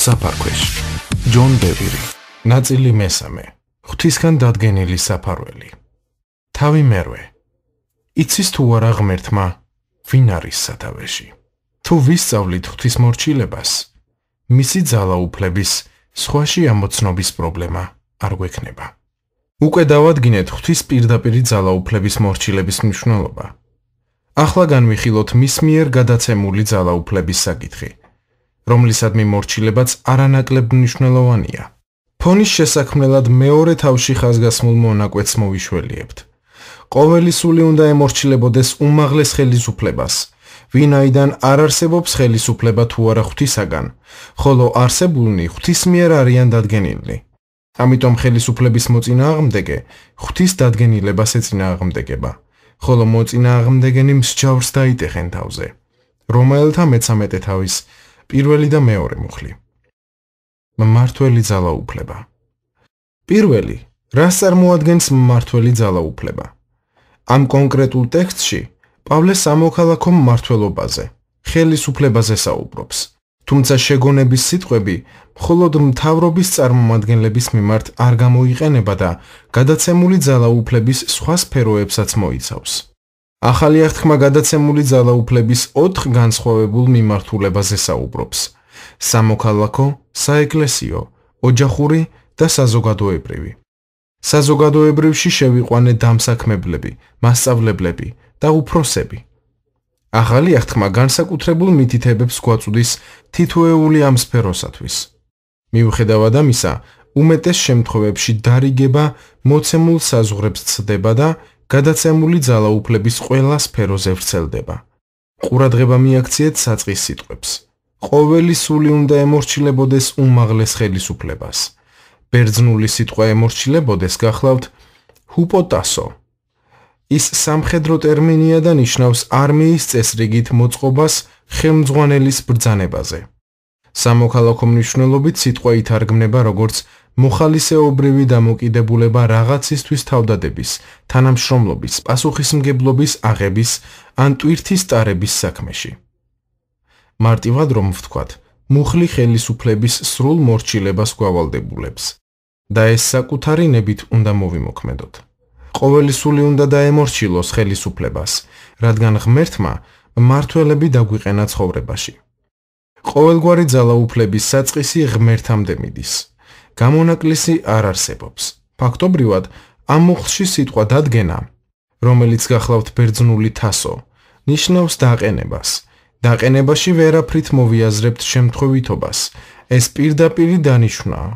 საფარქვეშ ჯონ ბევირი ნაწილი მესამე ღვთისგან დადგენილი საფარველი თავი მერვე იცის თუ არა ღმერთმა ვინ არის სათავეში თუ ვისწავლით ღვთის მორჩილებას მისი ძალაუფლების სხვაში ამოცნობის პრობლემა არ გვექნება უკვე დავადგინეთ ღვთის პირდაპირი ძალაუფლების მორჩილების მნიშვნელობა ახლა განვიხილოთ მის მიერ გადაცემული ძალაუფლების საკითხი რომლისადმი მორჩილებაც არანაკლებ მნიშვნელოვანია. ფონის შესაქმნელად მეორე თავში ხაზგასმულ მონაკვეთს მოვიშველიებთ. ყოველი სული უნდა ემორჩილებოდეს უმაღლეს ხელისუფლებას, ვინაიდან არ არსებობს ხელისუფლება თუ არა ღვთისაგან, ხოლო არსებულნი ღვთის მიერ არიან დადგენილნი. ამიტომ ხელისუფლების მოწინააღმდეგე ღვთის დადგენილებას ეწინააღმდეგება, ხოლო მოწინააღმდეგენი მსჯავრს დაიტეხენ თავზე. რომაელთა მე-13 თავის პირველი და მეორე მუხლი. მმართველი ძალაუფლება. პირველი, რას წარმოადგენს მმართველი ძალაუფლება? ამ კონკრეტულ ტექსტში პავლე სამოქალაქო მმართველობაზე, ხელისუფლებაზე საუბრობს. თუმცა შეგონების სიტყვები მხოლოდ მთავრობის წარმომადგენლების მიმართ არ გამოიყენება და გადაცემული ძალაუფლების სხვა სფეროებსაც მოიცავს. ახალი აღთქმა გადაცემული ძალაუფლების 4 განსხვავებულ მიმართულებაზე საუბრობს: სამოქალაქო, საეკლესიო, ოჯახური და საზოგადოებრივი. საზოგადოებრივში შევიყვანე დამსაქმებლები, მასწავლებლები და უფროსები. ახალი აღთქმა განსაკუთრებულ მითითებებს გვაწვდის თითოეული ამ სფეროსათვის. მიუხედავად ამისა, უმეტეს შემთხვევებში დარიგება მოცემულ საზღვრებს ცდება და გადაცემული ძალაუფლების ყველა სფეროზე ვრცელდება. ყურადღება მიაქციეთ საწყის სიტყვებს. ყოველი სული უნდა ემორჩილებოდეს უმაღლეს ხელისუფლებას. ბერძნული სიტყვა ემორჩილებოდეს გახლავთ ჰუპოტასო. ის სამხედრო ტერმინია და ნიშნავს არმიის წესრიგით მოწყობას ხელმძღვანელის ბრძანებაზე. სამოქალაქო მნიშვნელობით სიტყვა ითარგმნება როგორც მოხალისეობრივი დამოკიდებულება რაღაცისთვის თავდადების, თანამშრომლობის, პასუხისმგებლობის აღების ან ტვირთის ტარების საქმეში. მარტივად რომ ვთქვათ, მუხლი ხელისუფლების სრულ მორჩილებას გვავალდებულებს და ეს საკუთარი ნებით უნდა მოვიმოქმედოთ. ყოველი სული უნდა დაემორჩილოს ხელისუფლებას, რადგან ღმერთმა მმართველები დაგვიყენა ცხოვრებაში. ყოველგვარი ძალაუფლების საწყისი ღმერთამდე მიდის. გამონაკლისი არ არსებობს. ფაქტობრივად, ამ მუხლში სიტყვა დადგენა, რომელიც გახლავთ ბერძნული თასო, ნიშნავს დაყენებას. დაყენებაში ვერაფრით მოვიაზრებთ შემთხვევითობას. ეს პირდაპირი დანიშვნაა.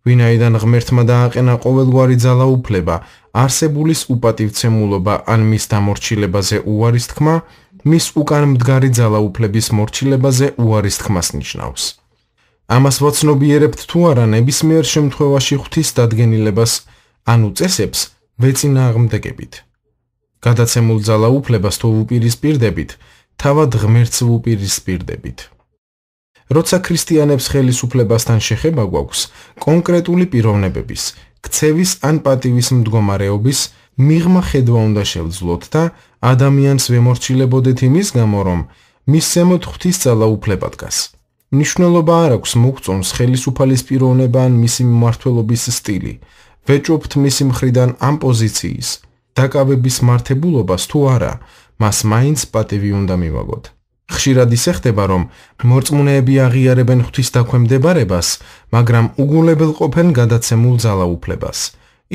ვინაიდან ღმერთმა დააყენა ყოველგვარი ძალაუფლება, არსებულის უპატივცემულობა ან მის დამორჩილებაზე უარის თქმა, მის უკან მდგარი ძალაუფლების მორჩილებაზე უარის თქმას ნიშნავს. ამას ვაცნობიერებთ თუ არა ნებისმიერ შემთხვევაში ღვთის დადგენილებას, ანუ წესებს ვეწინააღმდეგებით. გადაცემულ ძალაუფლებას თუ ვუპირისპირდებით, თავად ღმერთს ვუპირისპირდებით. როცა ქრისტიანებს ხელისუფლებასთან შეხება გვაქვს, კონკრეტული პიროვნებების, ქცევის ან პატივის მდგომარეობის მიღმა ხედვა უნდა შევძლოთ და ადამიანს ვემორჩილებოდეთ იმის გამო, რომ მის ზემოთ ღვთის ძალაუფლება დგას. მნიშვნელობა არ აქვს მოგწონს ხელისუფალის პიროვნება ან მისი მმართველობის სტილი. ვეჭობთ მისი მხრიდან ამ პოზიციის, დაკავების მართებულობას თუ არა, მას მაინც პატივი უნდა მივაგოთ. ხშირად ისე ხდება, რომ მორწმუნეები აღიარებენ ღვთის დაქვემდებარებას, მაგრამ უგულებელ ყოფენ გადაცემულ ძალაუფლებას.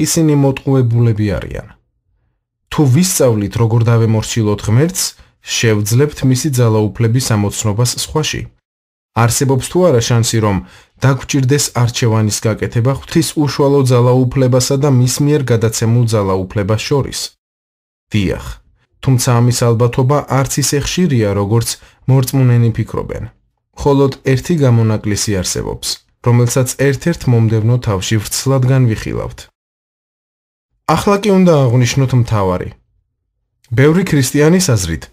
ისინი მოტყუებულები არიან. თუ ვისწავლით როგორ დავემორჩილოთ ღმერთს, შევძლებთ მისი ძალაუფლების ამოცნობას სხვაში. არსებობს თუ არა შანსი, რომ დაგვჭირდეს არჩევანის გაკეთება ღვთის უშუალო ძალაუფლებასა და მის მიერ გადაცემულ ძალაუფლებას შორის? დიახ, თუმცა ამის ალბათობა არც ისე ხშირია, როგორც მორწმუნენი ფიქრობენ. მხოლოდ ერთი გამონაკლისი არსებობს, რომელსაც ერთ-ერთ მომდევნო თავში ვრცლად განვიხილავთ. ახლა კი უნდა აღვნიშნოთ მთავარი. ბევრი ქრისტიანის აზრით,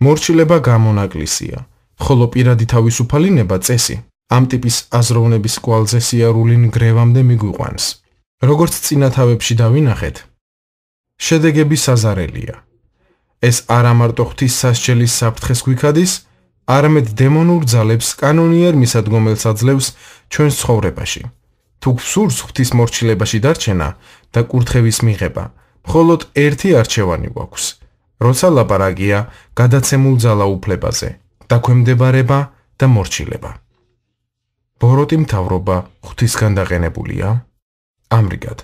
მორჩილება გამონაკლისია, ხოლო პირადი თავისუფალინება წესი. ამ ტიპის აზროვნების კვალზე სიარული ნგრევამდე მიგვიყვანს. როგორც წინა თავებში დავინახეთ, შედეგები საზარელია. ეს არა მარტო ღვთის სასჯელის საფრთხეს გვიქადის, არამედ დემონურ ძალებს კანონიერ მისადგომელს აძლევს ჩვენს ცხოვრებაში. თუ გსურს ღვთის მორჩილებაში დარჩენა და კურთხევის მიღება, მხოლოდ ერთი არჩევანი გვაქვს. როცა ლაპარაკია გადაცემულ ძალაუფლებაზე, დაქვემდებარება და მორჩილება. ბოროტი მთავრობა ღვთისგან დაყენებულია? ამრიგად,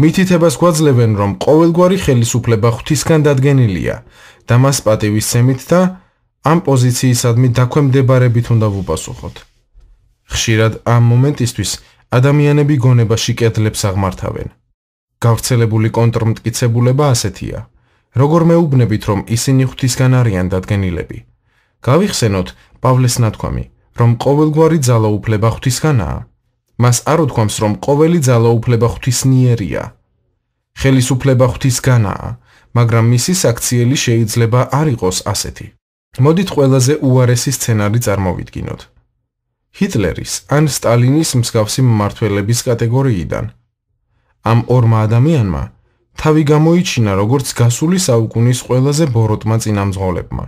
მითითებას გვაძლევენ, რომ ყოველგვარი ხელისუფლება ღვთისგან დადგენილია და მას პატივისცემით და ამ პოზიციისადმი დაქვემდებარებით უნდა ვუპასუხოთ. ხშირად ამ მომენტისთვის ადამიანები გონებაში კედლებს აღმართავენ. გავრცელებული კონტრმტკიცებულება ასეთია: როგორ მეუბნებით, რომ ისინი ღვთისგან არიან დადგენილები? გავიხსენოთ პავლეს ნათქვამი, რომ ყოველგვარი ძალაუფლება ღვთისგანაა. მას არ უთქვამს, რომ ყოველი ძალაუფლება ღვთისნიერია. ხელისუფლება ღვთისგანაა, მაგრამ მისი საქციელი შეიძლება არ იყოს ასეთი. მოდით ყველაზე უარესი სცენარი წარმოვიდგინოთ. ჰიტლერის ან სტალინის მსგავსი მმართველების კატეგორიიდან. ამ ორმა ადამიანმა თავი გამოიჩინა როგორც გასული საუკუნის ყველაზე ბოროტმა წინამძღოლებმა.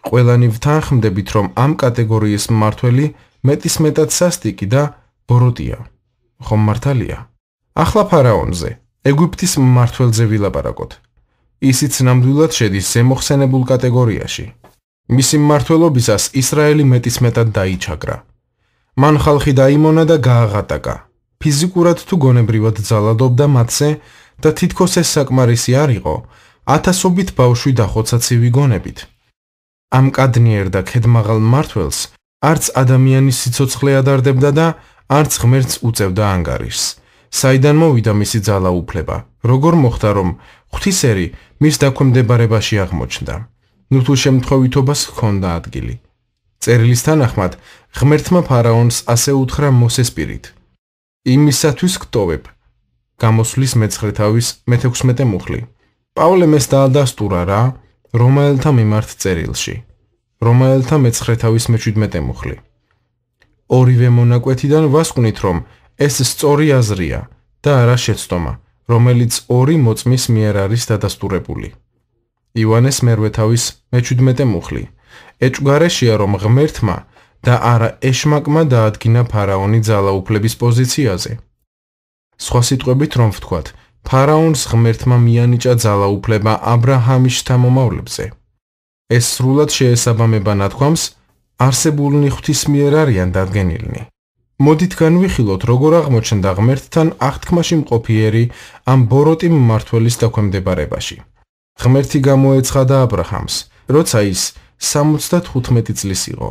ყველანი ვთანხმდებით, რომ ამ კატეგორიის მმართველი მეტისმეტად სასტიკი და ბოროტია. ხომ მართალია? ახლა ფარაონზე, ეგვიპტის მმართველზე ვილაპარაკოთ. ისიც ნამდვილად შედის ზემოხსენებულ კატეგორიაში. მისი მმართველობისას ისრაელი მეტისმეტად დაიჩაგრა. მან ხალხი დაიმონა და გააღატაკა. ფიზიკურად თუ გონებრივად ძალადობდა მათზე და თითქოს ეს საკმარისი არ იყო, ათასობით ბავშვი დახოცა ცივი გონებით. ამ კადნიერ და ქედმაღალ მმართველს არც ადამიანის სიცოცხლე ადარდებდა და არც ღმერთს უწევდა ანგარიშს. საიდან მოვიდა მისი ძალაუფლება? როგორ მოხდა, რომ ღვთისერი მის დაქვემდებარებაში აღმოჩნდა? ნუ თუ შემთხვევითობას ჰქონდა ადგილი. წერილის თანახმად, ღმერთმა ფარაონს ასე უთხრა მოსეს პირით: იმისათვის გტოვებ. გამოსვლის მე-9 მე-16 მუხლი. პავლემ ეს დაადასტურა რა? რომაელთა მიმართ წერილში. რომაელთა მე-9 მე-17 მუხლი. ორივე მონაკვეთიდან ვასკვნით, რომ ეს სწორი აზრია და არა შეცდომა, რომელიც ორი მოწმის მიერ არის დადასტურებული. ივანეს მე-17 მუხლი. ეჭვგარეშეა, რომ ღმერთმა და არა ეშმაკმა დაადგინა ფარაონი ძალაუფლების პოზიციაზე. სხვა სიტყვებით რომ ვთქვათ, ფარაონს ღმერთმა მიანიჭა ძალაუფლება აბრაჰამის შთამომავლებზე. ეს სრულად შეესაბამება ნათქვამს, არსებულნი ღვთის მიერ არიან დადგენილნი. მოდით განვიხილოთ, როგორ აღმოჩნდა ღმერთთან აღთქმაში მყოფიერი ამ ბოროტი მმართველის დაქვემდებარებაში. ღმერთი გამოეცხადა აბრაჰამს, როცა ის 75 წლის იყო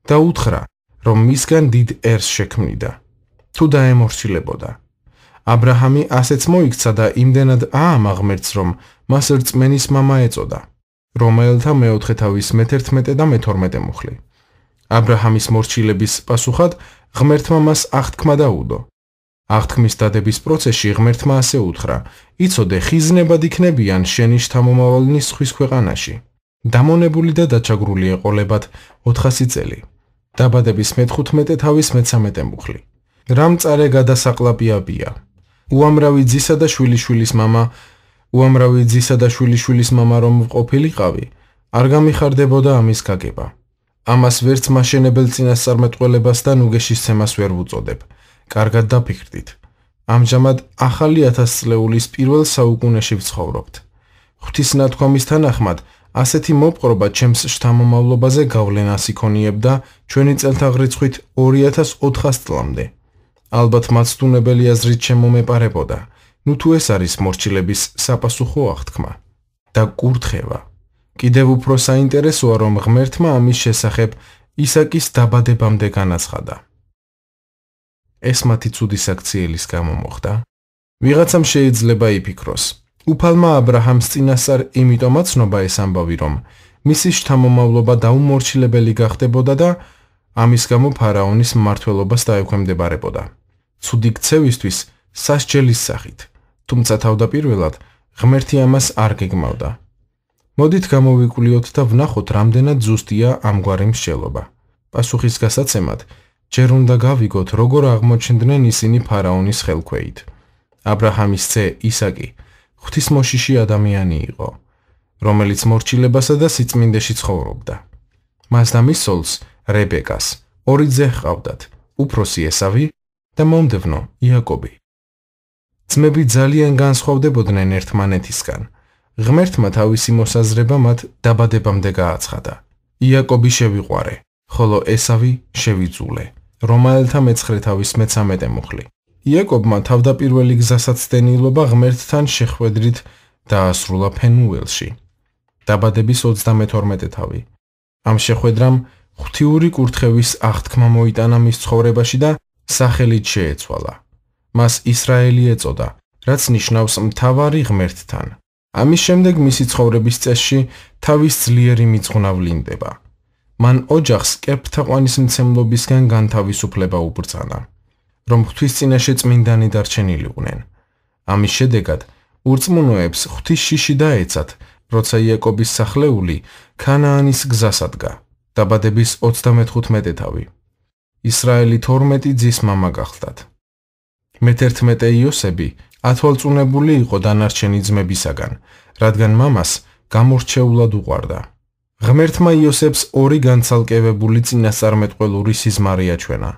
და უთხრა, რომ მისგან დიდ ერს შექმნიდა, თუ დაემორჩილებოდა. აბრაჰამი ასეც მოიქცა და იმდენად აამა ღმერთს, რომ მას რწმენის მამა ეწოდა. რომაელთა მე-4 მე-11 და მე-12 მუხლი. აბრაჰამის მორჩილების პასუხად ღმერთმა მას აღთქმა დაუდო. აღთქმის დადების პროცესში ღმერთმა ასე უთხრა: იცოდე, ხიზნებად იქნებიან შენი შთამომავლნი სხვის ქვეყანაში. დამონებული და დაჩაგრული ეყოლებათ 400 წელი. დაბადების მე-15 თავის მე-13 მუხლი. რამწარე გადასაყლაპიაბია. უამრავი ძისა და შვილიშვილის მამა რომ ყოფილიყავი, არ გამიხარდებოდა ამის გაგება. ამას ვერც მაშენებელ წინასწარმეტყველებასთან უგეშისცემას ვერ ვუწოდებ. კარგად დაფიქრდით. ამჟამად ახალი 1000 წლეულის პირველ საუკუნეში ვცხოვრობთ. ღვთის ნათქვამის თანახმად, ასეთი მოპყრობა ჩემს შთამომავლობაზე გავლენას იქონიებდა ჩვენი წელთაღრიცხვით 2400 წლამდე. ალბათ მაცდუნებელი აზრით შემომეპარებოდა, ნუ თუ ეს არის მორჩილების საპასუხო აღთქმა და კურთხევა. კიდევ უფრო საინტერესოა, რომ ღმერთმა ამის შესახებ ისაკის დაბადებამდე განაცხადა. ეს მათი ცუდი საქციელის გამო მოხდა. ვიღაცამ შეიძლება იფიქროს, უფალმა აბრაჰამს წინასწარ იმიტომაც ცნობა ეს ამბავი, რომ მისი შთამომავლობა დაუმორჩილებელი გახდებოდა და ამის გამო ფარაონის მმართველობას დაექვემდებარებოდა. ცუდი ქცევისთვის სასჯელის სახით, თუმცა თავდაპირველად ღმერთი ამას არ გეგმავდა. მოდით გამოვიკვლიოთ და ვნახოთ, რამდენად ზუსტია ამგვარი მსჯელობა. პასუხის გასაცემად, ჯერ უნდა გავიგოთ, როგორ აღმოჩნდნენ ისინი ფარაონის ხელქვეით. აბრაჰამის ძე ისაკი ღვთისმოშიში ადამიანი იყო, რომელიც მორჩილებასა და სიწმინდეში ცხოვრობდა. მას და მის სოლს, რებეკას, ორი ძე ჰყავდათ, უფროსი ესავი და მომდევნო იაკობი. ძმები ძალიან განსხვავდებოდნენ ერთმანეთისგან. ღმერთმა თავისი მოსაზრება მათ დაბადებამდე გააცხადა. იაკობი შევიყვარე, ხოლო ესავი შევიძულე, რომაელთა მეცხრეთავის მე-13 მუხლი. იაკობმა თავდაპირველი გზასაცდენილობა ღმერთთან შეხვედრით დაასრულა ფენუელში. დაბადების 32 თავი. ამ შეხვედრამ ღვთიური კურთხევის აღთქმა მოიტანა მის ცხოვრებაში და სახელით შეეცვალა. მას ისრაელი ეწოდა, რაც ნიშნავს მთავარი ღმერთთან. ამის შემდეგ მისი ცხოვრების წესში თავის ძლიერი მიძღვნა ვლინდება. მან ოჯახს კეფთაყვანისმცემლობისგან განთავისუფლება უბრძანა, რომ ღვთის წინაშე წმინდანი დარჩენილიყვნენ. ამის შედეგად ურწმუნოებს ღვთის შიში დაეცათ, როცა იაკობის სახლეული ქანაანის გზას ადგა. დაბადების 35 თავი. ისრაელი 12 ძის მამა გახლდათ. მე-11 იოსები ათვალწუნებული იყო დანარჩენი ძმებისაგან, რადგან მამას გამორჩეულად უყვარდა. ღმერთმა იოსებს ორი განცალკევებული წინასწარმეტყველური სიზმარი აჩვენა,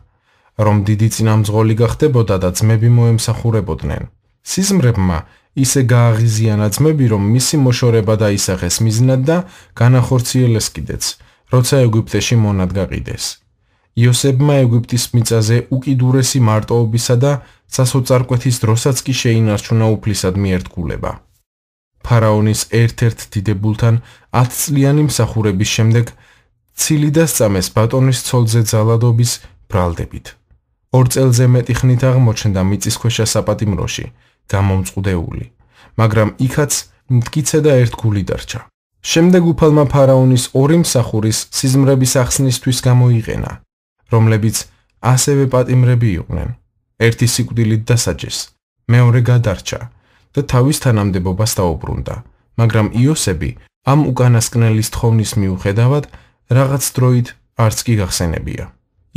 რომ დიდი წინამძღოლი გახდებოდა და ძმები მოემსახურებოდნენ. სიზმრებმა ისე გააღიზიანა ძმები, რომ მისი მოშორება დაისახეს მიზნად და განახორციელეს კიდეც, როცა ეგვიპტეში მონად გაყიდეს. იოსებმა ეგვიპტის მიწაზე უკიდურესი მარტოობისა და სასოწარკვეთის დროსაც კი შეინარჩუნა უფლისადმი ერთგულება. ფარაონის ერთ-ერთ დიდებულთან 10 წლიანი მსახურების შემდეგ ცილი და სწამეს ბატონის ცოლზე ძალადობის ბრალდებით. 2 წელზე მეტი ხნით აღმოჩნდა მიწისქვეშა საპატიმროში, გამომწყდეული, მაგრამ იქაც მტკიცე და ერთგული დარჩა. შემდეგ უფალმა ფარაონის ორი მსახურის სიზმრების ახსნისთვის გამოიყენა, რომლებიც ასევე პატიმრები იყვნენ. ერთი სიკვდილით დასაჯეს, მეორე გადარჩა და თავის თანამდებობას დაუბრუნდა, მაგრამ იოსები ამ უკანასკნელის თხოვნის მიუხედავად რაღაც დროით არც კი გახსენებია.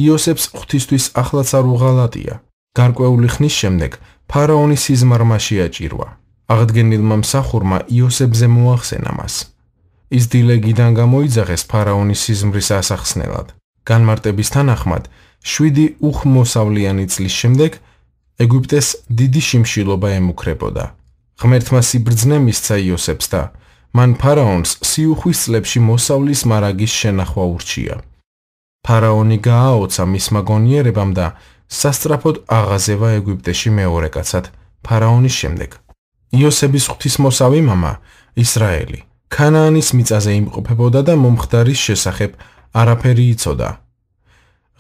იოსებს ღვთისთვის ახლაც არ უღალატია. გარკვეული ხნის შემდეგ ფარაონის სიზმარმა შეაჭირვა. აღდგენილმა მსახურმა იოსებზე მოახსენა მას. ის დილეგიდან გამოიძახეს ფარაონის სიზმრის ასახსნელად. განმარტების თანახმად 7 უხმოსავლიანი წლის შემდეგ ეგვიპტეს დიდი შიმშილობა ემუქრებოდა. ღმერთმა სიბრძნე მისცა იოსებს და მან ფარაონს სიუხვის წლებში მოსავლის მარაგის შენახვა ურჩია. ფარაონი გააოცა მისმა გონიერებამ და სასწრაფოდ აღაზევა ეგვიპტეში მეორე კაცად ფარაონის შემდეგ. იოსების ღვთისმოსავი მამა ისრაელი ქანაანის მიწაზე იმყოფებოდა და მომხდარის შესახებ არაფერი იცოდა.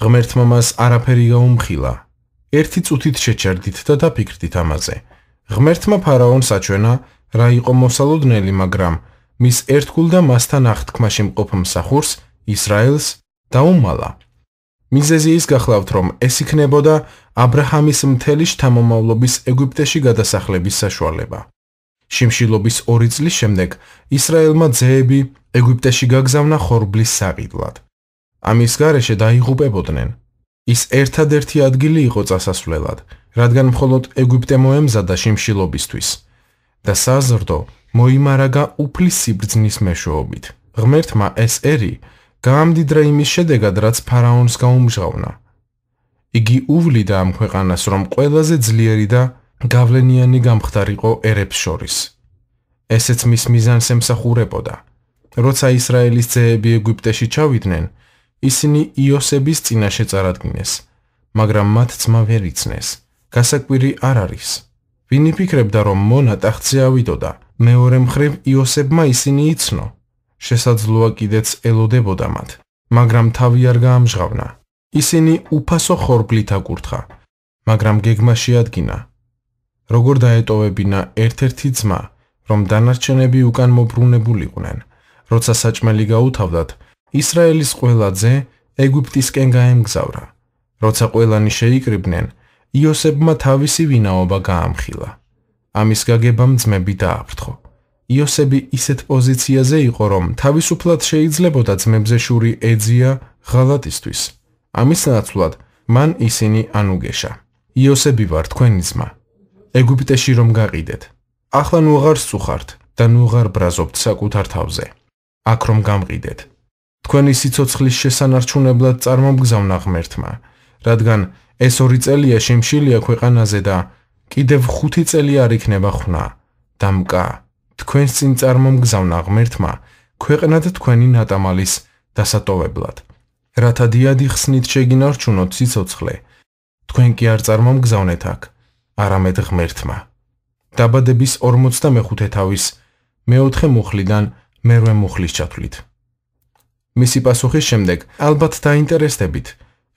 ღმერთმა მას არაფერი გაუმხილა. ერთი წუთით შეჩერდით და დაფიქრდით ამაზე. ღმერთმა ფარაონს აჩვენა, რა იყო მოსალოდნელი, მაგრამ მის ერთგულ და მასთან აღთქმაში მყოფ მსახურს, ისრაელს, დაუმალა. მიზეზი ის გახლავთ, რომ ეს იქნებოდა აბრაჰამის მთელი შთამომავლობის ეგვიპტეში გადასახლების საშუალება. შიმშილობის 2 წლის შემდეგ ისრაელმა ძეები ეგვიპტეში გაგზავნა ხორბლის საყიდლად. ამის გარეშე დაიღუპებოდნენ. ის ერთადერთი ადგილი იყო წასასვლელად, რადგან მხოლოდ ეგვიპტე მოემზადა შიმშილობისთვის და საზრდო მოიმარაგა უფლის სიბრძნის მეშვეობით. ღმერთმა ეს ერი გაამდიდრა იმის შედეგად, რაც ფარაონს გაუმჟღავნა. იგი უვლიდა ამ ქვეყანას, რომ ყველაზე ძლიერი და გავლენიანი გამხდარიყო ერებს შორის. ესეც მის მიზანს ემსახურებოდა. როცა ისრაელის ძეები ეგვიპტეში ჩავიდნენ, ისინი იოსების წინაშე წარადგინეს, მაგრამ მათ ძმა ვერ იცნეს. გასაკვირი არ არის. ვინ იფიქრებდა, რომ მონა ტახტზე ავიდოდა, მეორე მხრივ იოსებმა ისინი იცნო. შესაძლოა კიდეც ელოდებოდა მათ, მაგრამ თავი არ გაამჟღავნა. ისინი უფასო ხორბლით აკურთხა, მაგრამ გეგმა შეადგინა. როგორ დაეტოვებინა ერთ-ერთი ძმა, რომ დანარჩენები უკან მობრუნებულიყვნენ, როცა საჭმელი გაუთავდათ, ისრაელის ყველა ძე ეგვიპტისკენ გაემგზავრა. როცა ყველანი შეიკრიბნენ, იოსებმა თავისი ვინაობა გაამხილა. ამის გაგებამ ძმები დააფრთხო. იოსები ისეთ პოზიციაზე იყო, რომ თავისუფლად შეიძლებოდა ძმებზე შური ეძია ღალატისთვის. ამის ნაცვლად მან ისინი ანუგეშა. იოსები ვარ თქვენი ძმა. ეგვიპტეში რომ გაყიდეთ. ახლა ნუ აღარ სწუხართ და ნუ აღარ ბრაზობთ საკუთარ თავზე. აქ რომ გამყიდეთ. თქვენი სიცოცხლის შესანარჩუნებლად წარმომგზავნა ღმერთმა, რადგან ეს 2 წელია შემშილია ქვეყანაზე და კიდევ 5 წელი არ იქნება ხნა და მკა. თქვენს წინ წარმომგზავნა ღმერთმა ქვეყნად თქვენი ნატამალის დასატოვებლად. რათა დიადი ხსნით შეგინარჩუნოთ სიცოცხლე, თქვენ კი არ წარმომგზავნეთ აქ, არამედ ღმერთმა. დაბადების 45 თავის მეოთხე მუხლიდან მერვე მუხლის ჩათვლით. მისი პასუხის შემდეგ ალბათ დაინტერესდებით,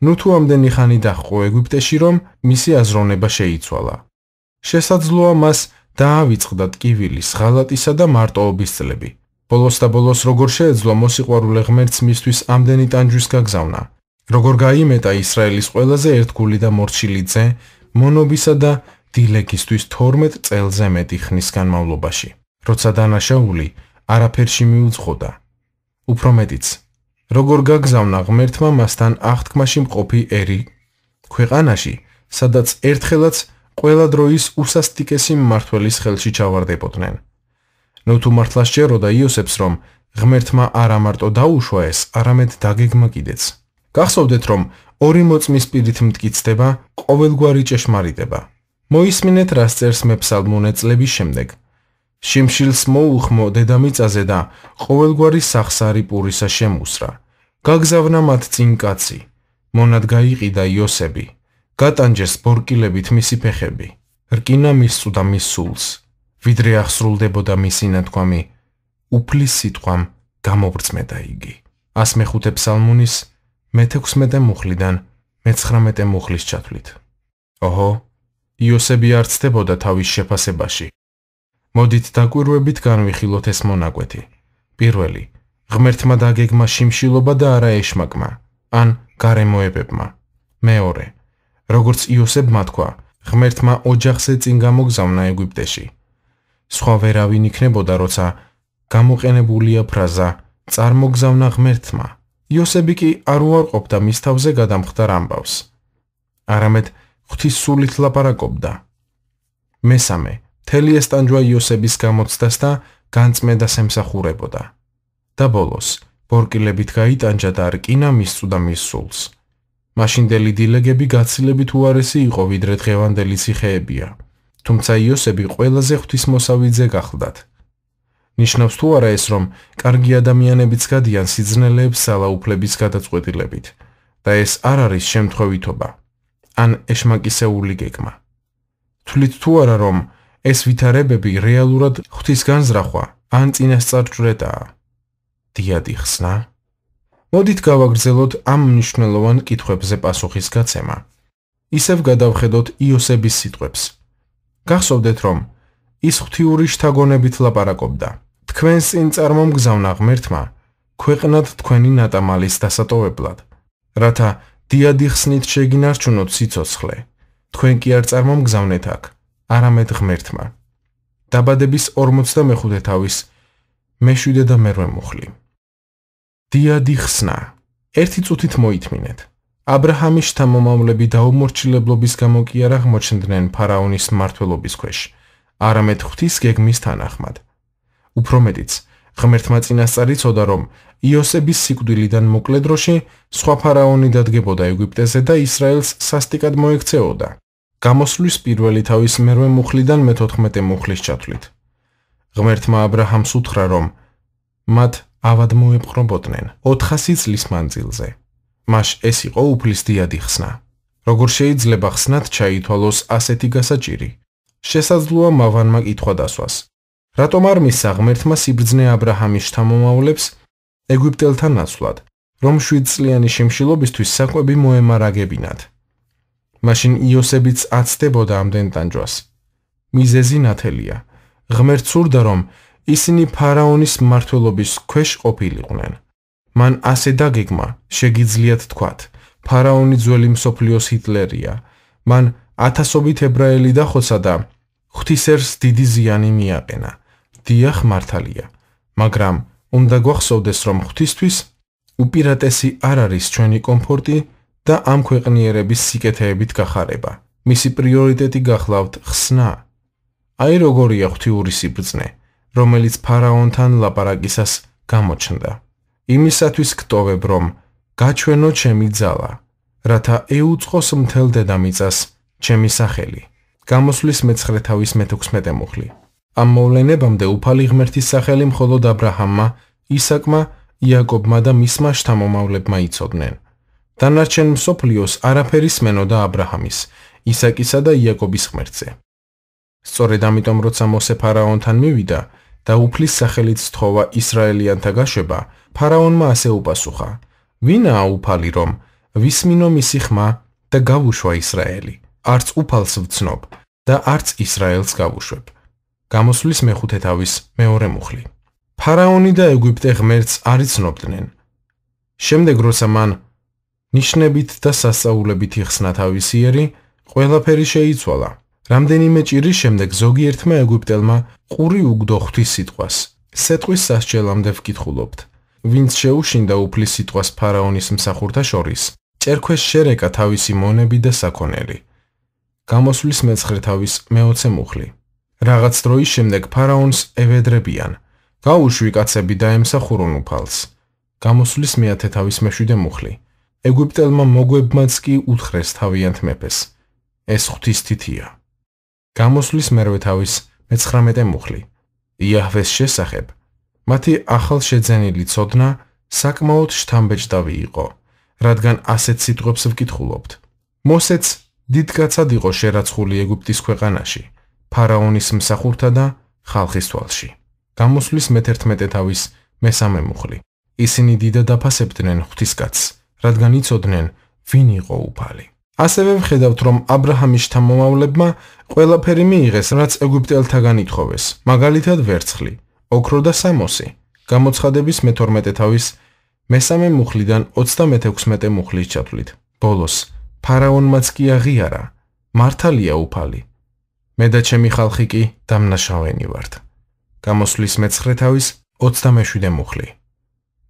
ნუ თუ ამდენი ხანი დაჰყო ეგვიპტეში, რომ მისი აზროვნება შეიცვალა. შესაძლოა მას დაავიწყდა ტკივილის, ღალატისა და მარტოობის წლები. ბოლოს და ბოლოს როგორ შეეძლო მოსიყვარულე ღმერთს მისთვის ამდენი ტანჯვის გაგზავნა, როგორ გაიმეტა ისრაელის ყველაზე ერთგული და მორჩილი ძე მონობისა და დილეგისთვის 12 წელზე მეტი ხნის განმავლობაში, როცა დანაშაული არაფერში მიუძღოდა. უფრო მეტიც, როგორ გაგზავნა ღმერთმა მასთან აღთქმაში მყოფი ერი ქვეყანაში, სადაც ერთხელაც ყველა დროის უსასტიკესი მმართველის ხელში ჩავარდებოდნენ. ნუ თუ მართლა სჯეროდა იოსებს, რომ ღმერთმა არა მარტო დაუშვა ეს, არამედ დაგეგმა კიდეც. გახსოვდეთ, რომ 2 მოწმის პირით მტკიცდება ყოველგვარი ჭეშმარიტება. მოისმინეთ, რას წერს მეფსალმუნე წლების შემდეგ. შიმშილს მოუხმო დედამიწაზე და ყოველგვარი სახსარი პურისა შემუსრა. გაგზავნა მათ წინ კაცი, მონად გაიყიდა იოსები, გატანჯეს ბორკილებით მისი ფეხები, რკინა მისწვდა მის სულს, ვიდრე აღსრულდებოდა მისი ნათქვამი, უფლის სიტყვამ გამობრწმედა იგი. 105 ფსალმუნის მე-16 მუხლიდან მე-19 მუხლის ჩათვლით. ოჰო, იოსები არ ცდებოდა თავის შეფასებაში. მოდით დაკვირვებით განვიხილოთ ეს მონაკვეთი. პირველი, ღმერთმა დაგეგმა შიმშილობა და არა ეშმაკმა, ან გარემოებებმა. მეორე, როგორც იოსებმა თქვა, ღმერთმა ოჯახზე წინ გამოგზავნა ეგვიპტეში. სხვა ვერავინ იქნებოდა, როცა გამოყენებულია ფრაზა წარმოგზავნა ღმერთმა. იოსები კი არ უარყოფდა მის თავზე გადამხდარ ამბავს, არამედ ღვთის სულით ლაპარაკობდა. მესამე, მთელი ეს ტანჯვა იოსების გამოცდას და განწმენდას ემსახურებოდა. და ბოლოს, ბორკილებით გაიტანჯა და რკინა მისწვდა მის სულს. მაშინდელი დილეგები გაცილებით უარესი იყო, ვიდრე დღევანდელი ციხეებია. თუმცა იოსები ყველაზე ღვთისმოსავი ძე გახლდათ. ნიშნავს თუ არა ეს, რომ კარგი ადამიანებიც გადიან სიძნელეებს ძალაუფლების გადაწყვეტილებით და ეს არ არის შემთხვევითობა, ან ეშმაკისეული გეგმა. თვლით თუ არა, რომ ეს ვითარებები რეალურად ღვთის განზრახვა ან წინასწარჭვრეტაა? დიადი ხსნა? მოდით გავაგრძელოთ ამ მნიშვნელოვან კითხვებზე პასუხის გაცემა. ისევ გადავხედოთ იოსების სიტყვებს. გახსოვდეთ, რომ ის ღვთიური შთაგონებით ლაპარაკობდა. თქვენს წინ წარმომგზავნა ღმერთმა ქვეყნად თქვენი ნატამალის დასატოვებლად, რათა დიადი ხსნით შეგინარჩუნოთ სიცოცხლე. თქვენ კი არ წარმომგზავნეთ აქ, არამედ ღმერთმა. დაბადების 45 თავის მე-7 და მერვე მუხლი. დიადი ხსნა. ერთი წუთით მოითმინეთ. აბრაჰამის შთამომავლები დაუმორჩილებლობის გამო კი არ აღმოჩნდნენ ფარაონის მმართველობის ქვეშ, არამედ ღვთის გეგმის თანახმად. უფრო მეტიც, ღმერთმა წინასწარ იცოდა, რომ იოსების სიკვდილიდან მოკლე დროში სხვა ფარაონი დადგებოდა ეგვიპტეზე და ისრაელს სასტიკად მოექცეოდა. გამოსვლის პირველი თავის მერვე მუხლიდან მე-14 მუხლის ჩათვლით. ღმერთმა აბრაჰამს უთხრა, რომ მათ ავად მოეპყრობოდნენ 400 წლის მანძილზე. მას ეს იყო უფლის დიადი ხსნა. როგორ შეიძლება ხსნად ჩაითვალოს ასეთი გასაჭირი? შესაძლოა მავანმა კითხვა დასვას. რატომ არ მისცა ღმერთმა სიბრძნე აბრაჰამის შთამომავლებს ეგვიპტელთან ნაცვლად, რომ 7 წლიანი შემშილობისთვის საკვები მოემარაგებინათ? მაშინ იოსებიც აცდებოდა ამდენ ტანჯვას. მიზეზი ნათელია. ღმერთს სურდა, რომ ისინი ფარაონის მმართველობის ქვეშ ყოფილიყვნენ. მან ასე დაგეგმა, შეგიძლიათ თქვათ, ფარაონი ძველი მსოფლიოს ჰიტლერია. მან ათასობით ებრაელი დახოცა და ღვთისერს დიდი ზიანი მიაყენა. დიახ, მართალია, მაგრამ უნდა გვახსოვდეს, რომ ღვთისთვის უპირატესი არ არის ჩვენი კომფორტი და ამ ქვეყნიერების სიკეთეებით გახარება. მისი პრიორიტეტი გახლავთ ხსნა. აი როგორია ღვთიური სიბრძნე, რომელიც ფარაონთან ლაპარაკისას გამოჩნდა. იმისათვის გტოვებ, რომ გაჩვენო ჩემი ძალა, რათა ეუწყოს მთელ დედამიწას ჩემი სახელი. გამოსვლის მე-9 თავის მე-16 მუხლი. ამ მოვლენებამდე უფალი ღმერთის სახელი მხოლოდ აბრაჰამმა, ისაკმა, იაკობმა და მისმა შთამომავლებმა იცოდნენ. დანარჩენ მსოფლიოს არაფერი სმენოდა აბრაჰამის, ისაკისა და იაკობის ღმერთზე. სწორედ ამიტომ, როცა მოსე ფარაონთან მივიდა და უფლის სახელით სთხოვა ისრაელიანთა გაშვება, ფარაონმა ასე უპასუხა: ვინაა უფალი, რომ ვისმინო მისი ხმა და გავუშვა ისრაელი? არც უფალს ვცნობ და არც ისრაელს გავუშვებ. გამოსვლის მე-5 თავის მე-2 მუხლი. ფარაონი და ეგვიპტე ღმერთს არ იცნობდნენ. შემდეგ, როცა მან ნიშნებით და სასწაულებით იხსნა თავისი ერი, ყველაფერი შეიცვალა. რამდენიმე ჭირის შემდეგ ზოგიერთმა ეგვიპტელმა ყური უგდო ღვთის სიტყვას. სეტყვის სასჯელამდე ვკითხულობთ. ვინც შეუშინდა უფლის სიტყვას ფარაონის მსახურთა შორის, ჭერქვეს შერეკა თავისი მონები და საქონელი. გამოსვლის მე-9 თავის მე-20 მუხლი. რაღაც დროის შემდეგ ფარაონს ევედრებიან. გაუშვი კაცები და ემსახურონ უფალს. გამოსვლის მე-10 თავის მე-7 მუხლი. ეგვიპტელმა მოგვებმაც კი უთხრეს თავიანთ მეფეს. ეს ღვთის თითია. გამოსვლის მე-8 თავის მე-19 მუხლი. იაჰვეს შესახებ მათი ახალ შეძენილი ცოდნა საკმაოდ შთამბეჭდავი იყო, რადგან ასეთ სიტყვებს ვკითხულობთ. მოსეც დიდკაცად იყო შერაცხული ეგვიპტის ქვეყანაში, ფარაონის მსახურთა და ხალხის თვალში. გამოსვლის მე-11 თავის მე-3 მუხლი. ისინი დიდად აფასებდნენ ღვთისკაცს, რადგან იცოდნენ, ვინ იყო უფალი. ასევე ვხედავთ, რომ აბრაჰამის შთამომავლებმა ყველაფერი მიიღეს, რაც ეგვიპტელთაგან ითხოვეს, მაგალითად ვერცხლი, ოქრო და სამოსი. გამოცხადების მე-12 თავის მე-3 მუხლიდან 36 მუხლის ჩათვლით. ბოლოს ფარაონმაც კი აღიარა, მართალია უფალი. მე და ჩემი ხალხი კი დამნაშავენი ვართ. გამოსვლის მე-9 თავის 27 მუხლი.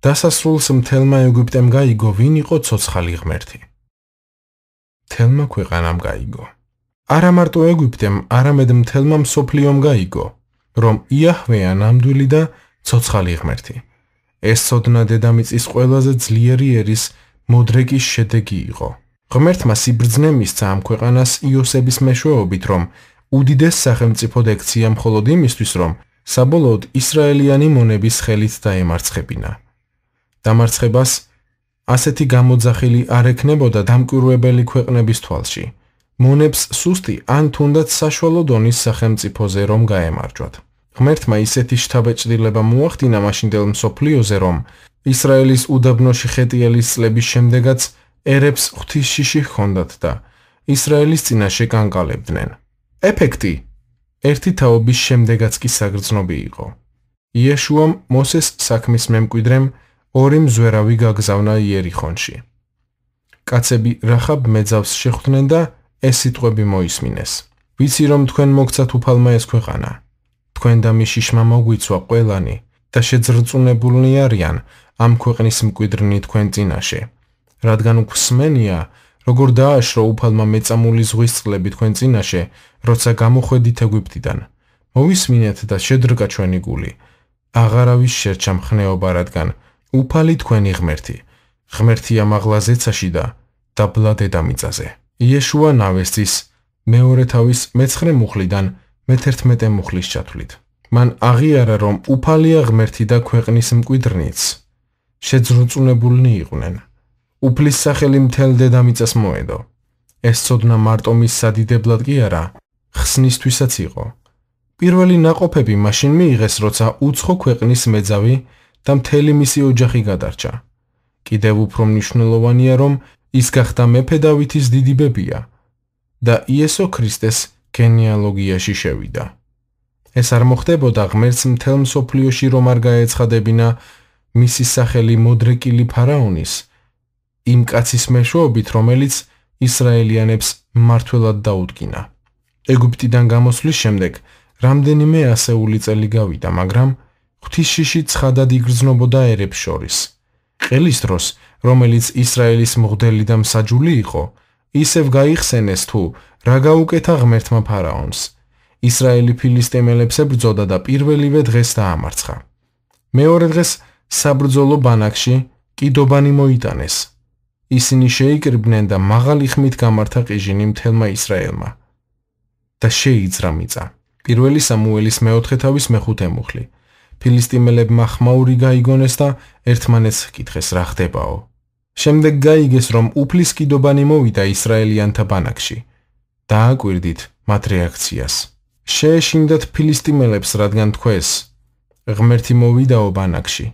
დასასრულს მთელმა ეგვიპტემ გაიგო, ვინ იყო ცოცხალი ღმერთი. მთელმა ქვეყანამ გაიგო. არა მარტო ეგვიპტემ, არამედ მთელმა მსოფლიომ გაიგო, რომ იაჰვეა ნამდვილი და ცოცხალი ღმერთი. ეს ცოდნა დედამიწის ყველაზე ძლიერი ერის მოდრეკის შედეგი იყო. ღმერთმა სიბრძნე მისცა ამ ქვეყანას იოსების მეშვეობით, რომ უდიდეს სახელმწიფოდ ექცია მხოლოდ იმისთვის, რომ საბოლოოდ ისრაელიანი მონების ხელით დაემარცხებინა. დამარცხებას ასეთი გამოძახილი არ ექნებოდა დამკვირვებელი ქვეყნების თვალში. მონებს სუსტი ან თუნდაც საშუალო დონის სახელმწიფოზე რომ გაემარჯვათ. ღმერთმა ისეთი შთაბეჭდილება მოახდინა მაშინდელ მსოფლიოზე, რომ ისრაელის უდაბნოში ხეტიელის წლების შემდეგაც ერებს ღვთისშიში ჰქონდათ და ისრაელის წინაშე კანკალებდნენ. ეფექტი ერთი თაობის შემდეგაც კი საგრძნობი იყო. იეშუამ მოსეს საქმის მემკვიდრემ ორი მზვერავი გაგზავნა იერიხონში. კაცები რახაბ მეძავს შეხვდნენ და ეს სიტყვები მოისმინეს. ვიცი რომ თქვენ მოგცათ უფალმა ეს ქვეყანა. თქვენ და მიშიშმა მოგვიცვა ყველანი და შეძრწუნებულნი არიან ამ ქვეყნის მკვიდრნი თქვენ წინაშე. რადგან უხსმენია, როგორ დააშრო უფალმა მეწამული ზღვის წყლები თქვენ წინაშე, როცა გამოხვედით ეგვიპტიდან. მოვისმინეთ და შედრგა ჩვენი გული. აღარავის შერჩა მხნეობა, რადგან უფალი თქვენი ღმერთი. ღმერთია მაღლა ზეცაში და დაბლა დედამიწაზე. იეშუა ნავესწის მეორე თავის მე-9 მუხლიდან მე-11 მუხლის ჩათვლით. მან აღიარა, რომ უფალია ღმერთი და ქვეყნის მკვიდრნიც. შეძრწუნებულნი იყვნენ. უფლის სახელი მთელ დედამიწას მოედო. ეს ცოდნა მარტო მის სადიდებლად კი არა, ხსნისთვისაც იყო. პირველი ნაყოფები მაშინ მიიღეს, როცა უცხო ქვეყნის მეძავი და მთელი მისი ოჯახი გადარჩა. კიდევ უფრო მნიშვნელოვანია, რომ ის გახდა მეფე დავითის დიდი ბებია და იესო ქრისტეს გენეალოგიაში შევიდა. ეს არ მოხდებოდა ღმერთს მთელ მსოფლიოში რომ არ გაეცხადებინა მისი სახელი მოდრეკილი ფარაონის, იმ კაცის მეშვეობით, რომელიც ისრაელიანებს მმართველად დაუდგინა. ეგვიპტიდან გამოსვლის შემდეგ რამდენიმე ასეული წელი გავიდა, მაგრამ ღვთისშიში ცხადად იგრძნობოდა ერებს შორის. ყელის დროს, რომელიც ისრაელის მღვდელი და მსაჯული იყო, ისევ გაიხსენეს თუ რა გაუკეთა ღმერთმა ფარაონს. ისრაელი ფილისტიმელებს ებრძოდა და პირველივე დღეს დაამარცხა. მეორე დღეს საბრძოლო ბანაკში კიდობანი მოიტანეს. ისინი შეიკრიბნენ და მაღალი ხმით გამართა ყიჟინი მთელმა ისრაელმა და შეიძრა მიწა. 1 სამუელის მეოთხე თავის მეხუთე მუხლი. ფილისტიმელებმა ხმაური გაიგონეს და ერთმანეთს ჰკითხეს რა ხდებაო. შემდეგ გაიგეს რომ უფლის კიდობანი მოვიდა ისრაელიანთა ბანაკში. დააკვირდით მათ რეაქციას. შეეშინდათ ფილისტიმელებს რადგან თქვეს ღმერთი მოვიდაო ბანაკში.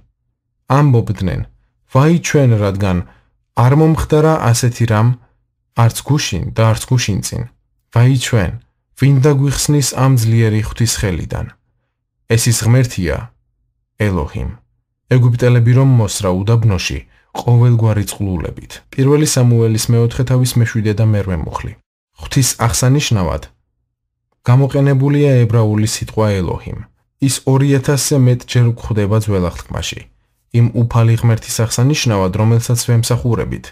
ამბობდნენ ვაი ჩვენ რადგან არ მომხდარა ასეთი რამ არც გუშინ და არც გუშინ წინ. ვაი ჩვენ ვინ დაგვიხსნის ამ ძლიერი ღვთის ხელიდან. ეს ის ღმერთია ელოჰიმ. ეგვიპტელები რომ მოსრა უდაბნოში ყოველგვარი წყლულებით. 1 სამუელის მეოთხე თავის მე-7 და მე-8 მუხლი. ღვთის აღსანიშნავად გამოყენებულია ებრაული სიტყვა ელოჰიმ. ის 2000-ზე მეტჯერ გვხვდება ძველ აღთქმაში. იმ უფალი ღმერთის აღსანიშნავად, რომელსაც ვემსახურებით.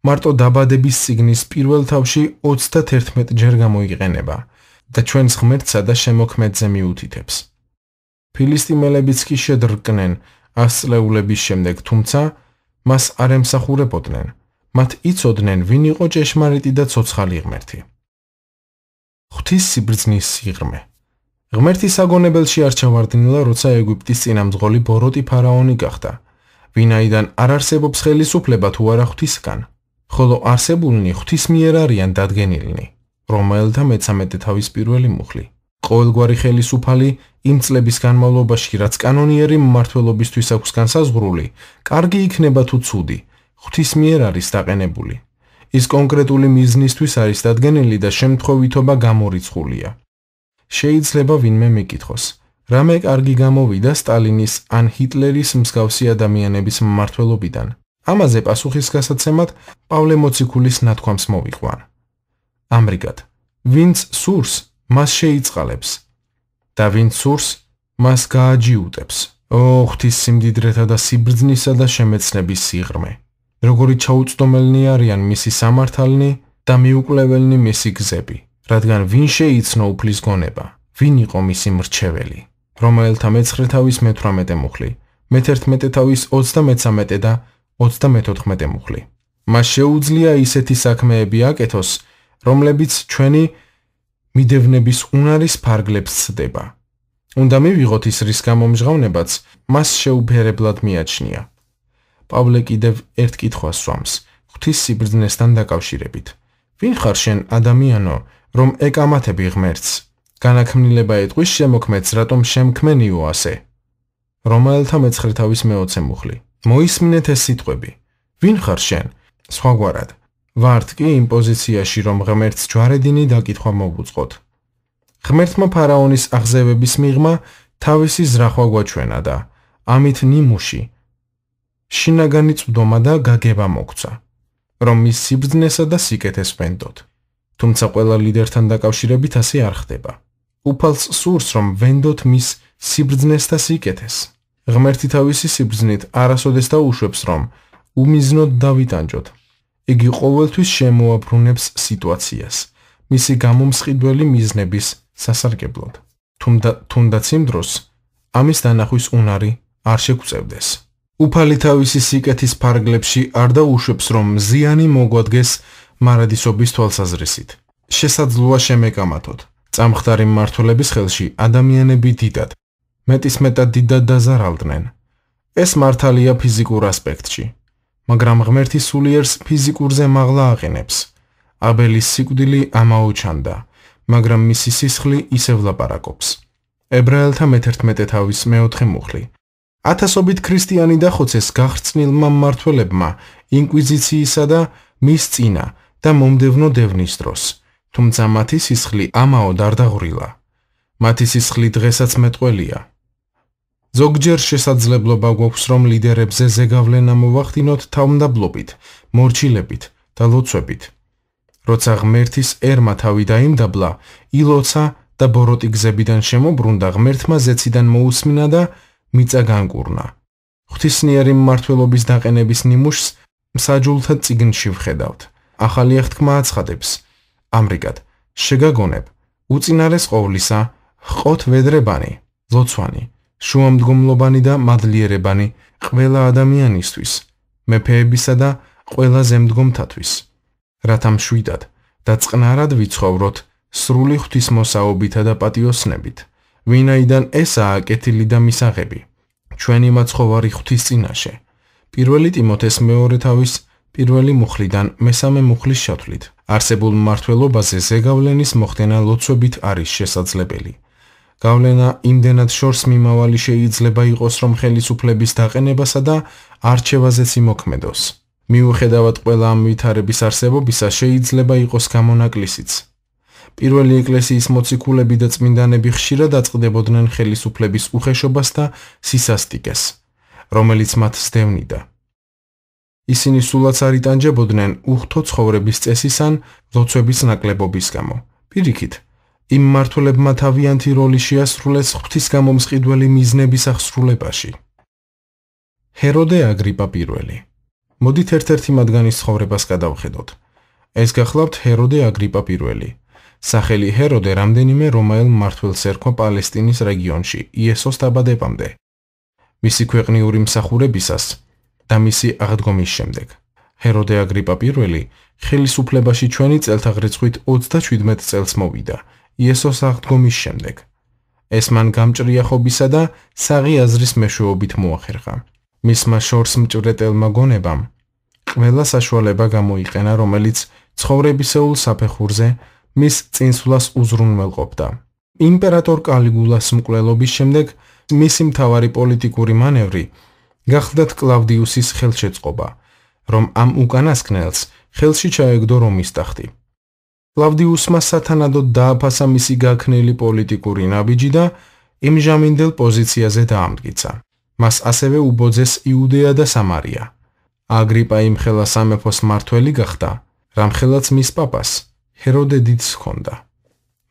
მარტო დაბადების წიგნის პირველ თავში 31ჯერ გამოიყენება და ჩვენს ღმერთსა და შემოქმედზე მიუთითებს. ფილისტიმელებიც კი შედრკნენ 100 წლეულების შემდეგ, თუმცა მას არ ემსახურებოდნენ. მათ იცოდნენ, ვინ იყო ჭეშმარიტი და ცოცხალი ღმერთი. ღვთის სიბრძნის სიღრმე. ღმერთი საგონებელში არ ჩავარდნილა, როცა ეგვიპტის წინამძღოლი ბოროტი ფარაონი გახდა, ვინაიდან არ არსებობს ხელისუფლება თუ არა ღვთისგან, ხოლო არსებულნი ღვთის მიერ არიან დადგენილნი. რომაელთა მე-13 თავის 1 მუხლი. ყოველგვარი ხელისუფალი იმ წლების განმავლობაში, რაც კანონიერი მმართველობისთვის აქვს განსაზღვრული, კარგი იქნება თუ ცუდი, ღვთის მიერ არის დაყენებული. ის კონკრეტული მიზნისთვის არის დადგენილი და შემთხვევითობა გამორიცხულია. შეიძლება ვინმე მეკითხოს, რამე კარგი გამოვიდა სტალინის ან ჰიტლერის მსგავსი ადამიანების მმართველობიდან. ამაზე პასუხისგასაცემად პავლე მოციქულის ნათქვამს მოვიყვან. ამრიგად, ვინც სურს, მას შეიწყალებს და ვინც სურს, მას გააჯიუტებს. ო ღვთის სიმდიდრეთა და სიბრძნისა და შემეცნების სიღრმე. როგორი ჩაუწდომელნი არიან მისი სამართალნი და მიუკვლეველნი მისი გზები, რადგან ვინ შეიცნო უფლის გონება, ვინ იყო მისი მრჩეველი. რომაელთა მე-9 თავის მე-18 მუხლი, მე-11 თავის 33 და 34 მუხლი. მას შეუძლია ისეთი საქმეები აკეთოს, რომლებიც ჩვენი მიდევნების უნარის ფარგლებს ცდება. უნდა მივიღოთ ის რის გამომჟღავნებაც მას შეუფერებლად მიაჩნია. პავლე კიდევ ერთ კითხვას სვამს, ღვთის სიბრძნესთან დაკავშირებით. ვინ ხარ შენ ადამიანო, რომ ეკამათები ღმერთს? განაქმნილება ეტყვის შემოქმედს, რატომ შემქმენიო ასე? რომაელთა მე-9 თავის მე-20 მუხლი. მოისმინეთ ეს სიტყვები. ვინ ხარ შენ? სხვაგვარად, ვართ კი იმ პოზიციაში, რომ ღმერთს ჯვარედინი დაკითხვა მოვუწყოთ. ღმერთმა ფარაონის აღზევების მიღმა თავისი ზრახვა გვაჩვენა და ამით ნიმუში შინაგანი წვდომა და გაგება მოგცა, რომ მის სიბრძნესა და სიკეთეს ვენდოთ. თუმცა ყველა ლიდერთან დაკავშირებით ასე არ ხდება. უფალს სურს, რომ ვენდოთ მის სიბრძნეს და სიკეთეს. ღმერთი თავისი სიბრძნით არასოდეს დაუშვებს, რომ უმიზნოდ დავიტანჯოთ. იგი ყოველთვის შემოაბრუნებს სიტუაციას, მისი გამომსყიდველი მიზნების სასარგებლოდ. თუნდაც იმ დროს ამის დანახვის უნარი არ შეგვწევდეს. უფალი თავისი სიკეთის ფარგლებში არ დაუშვებს, რომ ზიანი მოგვადგეს მარადისობის თვალსაზრისით. შესაძლოა შემეკამათოთ. წამხდარი მმართველების ხელში ადამიანები დიდად, მეტისმეტად დიდად დაზარალდნენ. ეს მართალია ფიზიკურ ასპექტში, მაგრამ ღმერთი სულიერს ფიზიკურზე მაღლა აყენებს. აბელის სიკვდილი ამაოჩანდა, მაგრამ მისი სისხლი ისევ ლაპარაკობს. ებრაელთა მე-11 თავის მე-4 მუხლი. ათასობით ქრისტიანი დახოცეს გახრწნილმა მმართველებმა ინკვიზიციისა და მის წინა და მომდევნო დევნის დროს, თუმცა მათი სისხლი ამაოდ არ დაღვრილა. მათი სისხლი დღესაც მეტყველია. ზოგჯერ შესაძლებლობა გვაქვს, რომ ლიდერებზე ზეგავლენა მოვახდინოთ თავმდაბლობით, მორჩილებით და ლოცვებით. როცა ღმერთის ერმა თავი დაიმდაბლა, ილოცა და ბოროტი გზებიდან შემობრუნდა, ღმერთმა ზეციდან მოусმინა და მიწა განკურნა. ღვთისმიერი მმართველობის დაყენების ნიმუშს მსაჯულთა წიგნში ვხედავთ. ახალი აღთქმა აცხადებს. ამრიგად, შეგაგონებ, უწინარეს ყოვლისა, ჰყოთ ვედრებანი, ლოცვანი, შუამდგომლობანი და მადლიერებანი ყველა ადამიანისთვის, მეფეებისა და ყველა ზემდგომთათვის, რათა მშვიდად და წყნარად ვიცხოვროთ სრული ღვთისმოსაობითა და პატიოსნებით, ვინაიდან ესაა კეთილი და მისაღები, ჩვენი მაცხოვარი ღვთის წინაშე, 1 ტიმოთეს მეორე თავის 1 მუხლიდან მესამე მუხლის ჩათვლით, არსებულ მმართველობაზე ზეგავლენის მოხდენა ლოცვებით არის შესაძლებელი. გავლენა იმდენად შორს მიმავალი შეიძლება იყოს, რომ ხელისუფლების დაყენებასა და არჩევაზეც იმოქმედოს. მიუხედავად ყველა ამ ვითარების არსებობისა, შეიძლება იყოს გამონაკლისიც. პირველი ეკლესიის მოციქულები და წმინდანები ხშირად აწყდებოდნენ ხელისუფლების უხეშობას და სისასტიკეს, რომელიც მათ სდევნიდა. ისინი სულაც არ იტანჯებოდნენ უხთო ცხოვრების წესის ან ლოცვების ნაკლებობის გამო. პირიქით, იმ მმართველებმა თავიანთი როლი შეასრულეს ღვთისგამომსყიდველი მიზნების აღსრულებაში. ჰეროდე აგრიპა I. მოდით ერთ-ერთი მათგანის ცხოვრებას გადავხედოთ. ეს გახლავთ ჰეროდე აგრიპა I. სახელი ჰეროდე რამდენიმე რომაელ მმართველს ერქვა პალესტინის რეგიონში იესოს დაბადებამდე, მისი ქვეყნიური მსახურებისას და მისი აღდგომის შემდეგ. ჰეროდე აგრიპა I ხელისუფლებაში ჩვენი წელთაღრიცხვით 37 წელს მოვიდა იესოს აღდგომის შემდეგ. ეს მან გამჭრიახობისა და საღი აზრის მეშვეობით მოახერხა. მისმა შორს მჭვრეტელმა გონებამ ყველა საშუალება გამოიყენა, რომელიც ცხოვრებისეულ საფეხურზე მის წინსვლას უზრუნველყოფდა. იმპერატორ კალიგულას მკვლელობის შემდეგ მისი მთავარი პოლიტიკური მანევრი გახლდათ კლავდიუსის ხელშეწყობა, რომ ამ უკანასკნელს ხელში ჩაეგდო რომის ტახტი. კლავდიუსმა სათანადოდ დააფასა მისი გაქნილი პოლიტიკური ნაბიჯი და იმჟამინდელ პოზიციაზე დაამტკიცა. მას ასევე უბოძეს იუდეა და სამარია. აგრიპა იმხელა სამეფოს მმართველი გახდა, რამხელაც მის პაპას ჰეროდე დიდს ჰქონდა.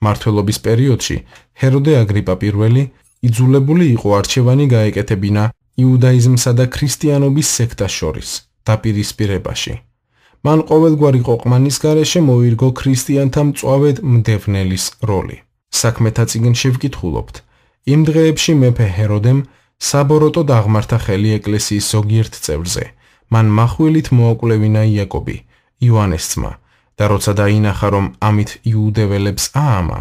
მმართველობის პერიოდში ჰეროდე აგრიპა I იძულებული იყო არჩევანი გაეკეთებინა იუდაიზმსა და ქრისტიანობის სექტას შორის დაპირისპირებაში. მან ყოველგვარი ყოყმანის გარეშე მოირგო ქრისტიანთა მწვავედ მდევნელის როლი. საქმეთა წიგნში ვკითხულობთ. იმ დღეებში მეფე ჰეროდემ საბოროტოდ აღმართა ხელი ეკლესიის ზოგიერთ წევრზე. მან מחვილით მოაკვლევინა იაკობი, იოანეს ძმა, და როცა დაინახა, რომ ამით იუდეველებს აამა,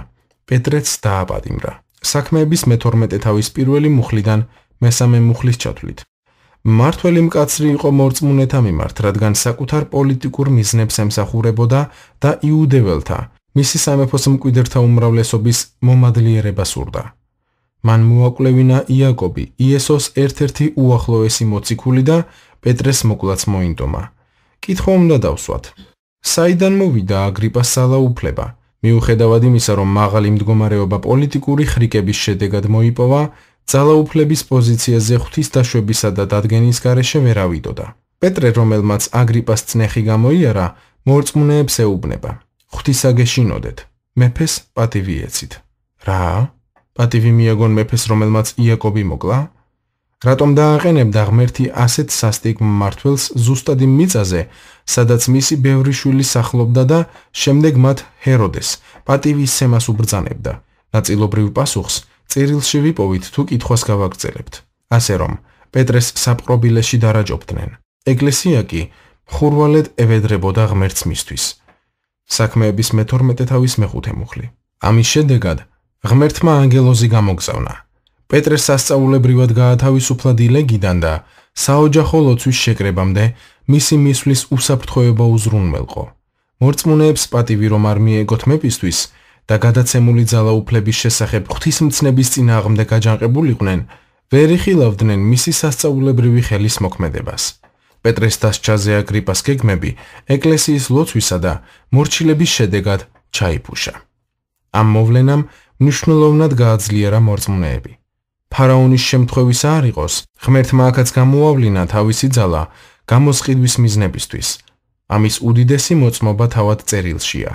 პეტრეც დააპატიმრა. საქმეების მე-12 თავის 1 მუხლიდან მესამე მუხლის ჩათვლით. მმართველი მკაცრი იყო მორწმუნეთა მიმართ, რადგან საკუთარ პოლიტიკურ მიზნებს ემსახურებოდა და იუდეველთა, მისი სამეფოს მკვიდრთა უმრავლესობის მომადლიერება სურდა. მან მოაკვლევინა იაკობი, იესოს ერთ-ერთი უახლოესი მოციქული და პეტრეს მოკლაც მოინდომა. კითხვა უნდა დავსვათ. საიდან მოვიდა აგრიპას ძალაუფლება? მიუხედავად იმისა, რომ მაღალი მდგომარეობა პოლიტიკური ხრიკების შედეგად მოიპოვა, ძალაუფლების პოზიციაზე ღვთის დაშვებისა და დადგენის გარეშე ვერ ავიდოდა. პეტრე, რომელმაც აგრიპას წნეხი გამოიარა, მორწმუნეებს ეუბნება: ღვთისაგეშინოდეთ, მეფეს პატივი ეცით. რა? პატივი მიაგონ მეფეს, რომელმაც იაკობი მოკლა? რატომ დააყენებდა ღმერთი ასეთ სასტიკ მმართველს ზუსტად იმ მიწაზე, სადაც მისი ბევრი შვილი სახლობდა და შემდეგ მათ ჰეროდეს პატივის სემას უბრძანებდა? ნაწილობრივ პასუხს წერილში ვიპოვით თუ კითხვას გავაგრძელებთ. ასე რომ, პეტრეს საპყრობილეში დარაჯობდნენ. ეკლესია კი ხურვალედ ევედრებოდა ღმერთს მისთვის. საქმეების მე-12 თავის მე-5 მუხლი. ამის შედეგად ღმერთმა ანგელოზი გამოგზავნა. პეტრეს სასწაულებრივად გაათავისუფლა დილეგიდან და საოჯახო ლოცვის შეკრებამდე მისი მისვლის უსაფრთხოება უზრუნველყო. მორწმუნეებს პატივი რომ არ მიეგოთ მეფისთვის და გადაცემული ძალაუფლების შესახებ ღვთისმცნების წინააღმდეგ აჯანყებულიყვნენ, ვერ იხილავდნენ მისი სასწაულებრივი ხელის მოქმედებას. პეტრეს დასჯაზე აგრიპას გეგმები ეკლესიის ლოცვისა და მორჩილების შედეგად ჩაიფუშა. ამ მოვლენამ მნიშვნელოვნად გააძლიერა მორწმუნეები. ფარაონის შემთხვევისა არ იყოს, ღმერთმა აქაც გამოავლინა თავისი ძალა გამოსყიდვის მიზნებისთვის. ამის უდიდესი მოწმობა თავად წერილშია.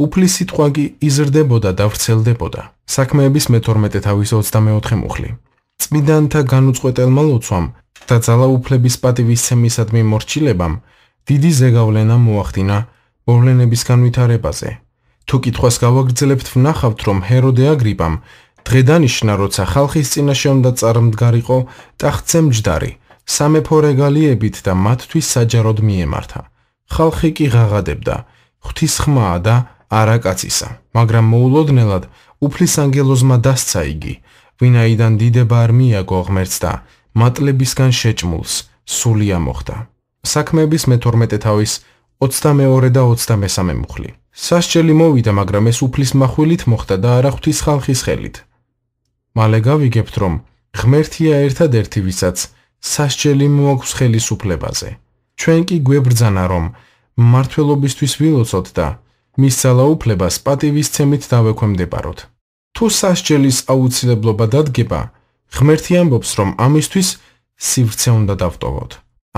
უფლის სიტყვა კი იზრდებოდა და ვრცელდებოდა. საქმეების მე-12 თავის 24 მუხლი. წმინდანთა განუწყვეტელმა ლოცვამ და ძალაუფლების პატივისცემისადმი მორჩილებამ დიდი ზეგავლენა მოახდინა მოვლენების განვითარებაზე. თუ კითხვას გავაგრძელებთ, ვნახავთ, რომ ჰეროდე აგრიპამ დღე დანიშნა, როცა ხალხის წინაშე უნდა წარმდგარიყო ტახტზე მჯდარი, სამეფო რეგალიებით და მათთვის საჯაროდ მიემართა. ხალხი კი ღაღადებდა, ღვთის ხმაა და არა კაცისა, მაგრამ მოულოდნელად უფლის ანგელოზმა დასცა იგი, ვინაიდან დიდება არ მიაგო ღმერთს და მატლებისგან შეჭმულს სული ამოხდა. საქმეების მე-12 თავის 22 და 23 მუხლი. სასჯელი მოვიდა, მაგრამ ეს უფლის מחვილით მოხდა და არა ღვთის ხალხის ხელით. მალე გავიგებთ, რომ ღმერთია ერთადერთი, ვისაც სასჯელი მოაქვს ხელისუფლებაზე. ჩვენ კი გვებრძანა, რომ მმართველობისთვის ვილოცოთ და მის ძალაუფლებას პატივისცემით დავექვემდებაროთ. თუ სასჯელის აუცილებლობა დადგება, ღმერთი ამბობს, რომ ამისთვის სივრცე უნდა დავტოვოთ.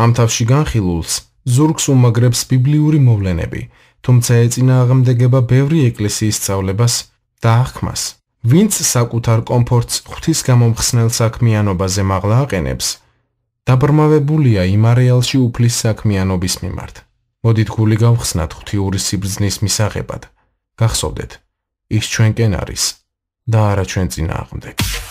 ამ თავში განხილულს ზურგს უმაგრებს ბიბლიური მოვლენები, თუმცა ეწინააღმდეგება ბევრი ეკლესიის სწავლებას და აღქმას. ვინც საკუთარ კომფორტს ღვთის გამომხსნელ საქმიანობაზე მაღლა აყენებს, დაბრმავებულია იმ არეალში უფლის საქმიანობის მიმართ. მოდით გული გავხსნათ ღვთიური სიბრძნის მისაღებად. გახსოვდეთ, ის ჩვენკენ არის და არა ჩვენ წინააღმდეგ.